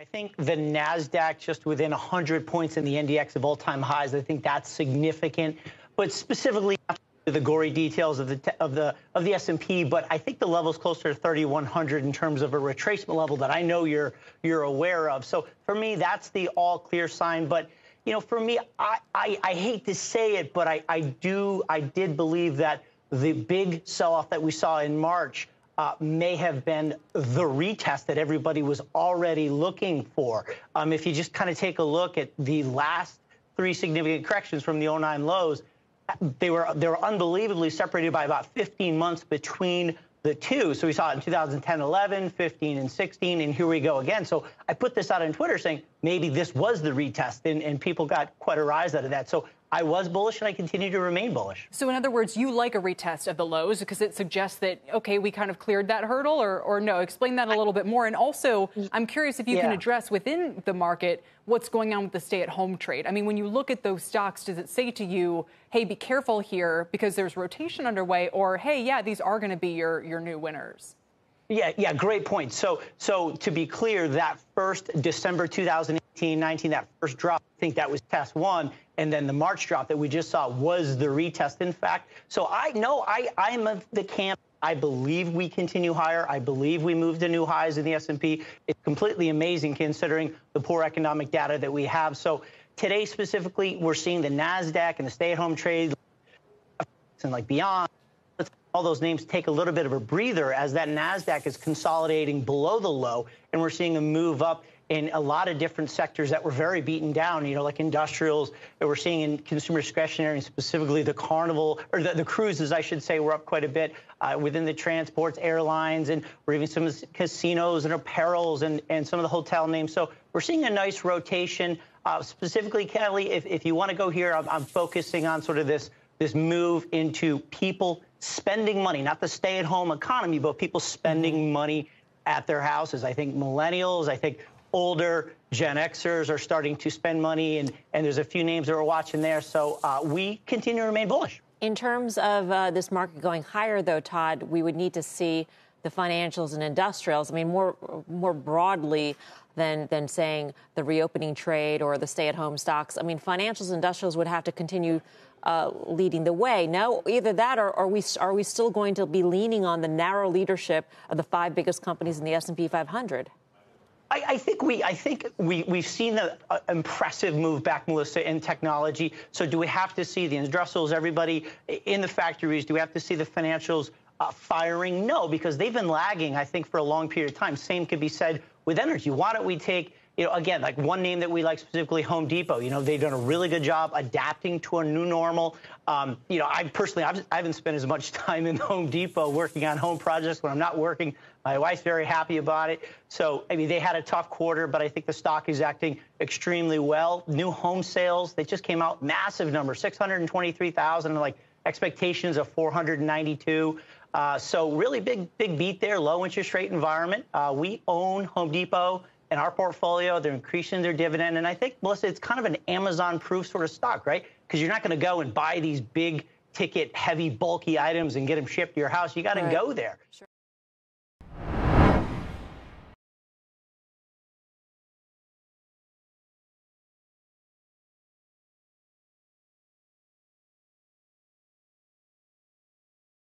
I think the NASDAQ just within 100 points in the NDX of all-time highs. I think that's significant, but specifically the gory details of the S&P. But I think the level's closer to 3,100 in terms of a retracement level that I know you're aware of. So for me, that's the all clear sign. But you know, for me, I hate to say it, but I did believe that the big sell-off that we saw in March may have been the retest that everybody was already looking for. If you just kind of take a look at the last three significant corrections from the '09 lows, they were unbelievably separated by about 15 months between the two. So we saw it in 2010, 11, 15, and 16, and here we go again. So I put this out on Twitter saying maybe this was the retest, and people got quite a rise out of that. So I was bullish, and I continue to remain bullish. So in other words, you like a retest of the lows because it suggests that, okay, we kind of cleared that hurdle, or no? Explain that a little bit more. And also, I'm curious if you can address within the market what's going on with the stay-at-home trade. I mean, when you look at those stocks, does it say to you, hey, be careful here because there's rotation underway, or, hey, yeah, these are going to be your new winners? Yeah, great point. So to be clear, that first December 2018-19, that first drop, I think that was test one, and then the March drop that we just saw was the retest, in fact. So I'm of the camp. I believe we continue higher. I believe we move to new highs in the S&P. It's completely amazing considering the poor economic data that we have. So today specifically, we're seeing the NASDAQ and the stay-at-home trade and like beyond. All those names take a little bit of a breather as that NASDAQ is consolidating below the low, and we're seeing a move up in a lot of different sectors that were very beaten down, you know, like industrials that we're seeing in consumer discretionary, and specifically the carnival, or the cruises, I should say, were up quite a bit within the transports, airlines, and we're even some of the casinos and apparels and some of the hotel names. So we're seeing a nice rotation. Specifically, Kelly, if you want to go here, I'm focusing on sort of this move into people spending money, not the stay-at-home economy, but people spending money at their houses. I think millennials, I think older Gen Xers are starting to spend money, and there's a few names that we're watching there. So we continue to remain bullish. In terms of this market going higher, though, Todd, we would need to see the financials and industrials. I mean, more broadly than saying the reopening trade or the stay-at-home stocks. I mean, financials and industrials would have to continue leading the way. No, either that, or are we still going to be leaning on the narrow leadership of the five biggest companies in the S&P 500? I think we've seen an impressive move back, Melissa, in technology. So do we have to see the industrials, everybody in the factories? Do we have to see the financials firing? No, because they've been lagging, I think, for a long period of time. Same could be said with energy. Why don't we take, you know, again, like one name that we like specifically, Home Depot. You know, they've done a really good job adapting to a new normal. You know, I haven't spent as much time in Home Depot working on home projects when I'm not working. My wife's very happy about it. So, I mean, they had a tough quarter, but I think the stock is acting extremely well. New home sales, they just came out, massive number, 623,000, like expectations of 492. So really big beat there, low interest rate environment. We own Home Depot in our portfolio. They're increasing their dividend. And I think, Melissa, it's kind of an Amazon-proof sort of stock, right? Because you're not going to go and buy these big ticket, heavy, bulky items and get them shipped to your house. You got to go there. Sure.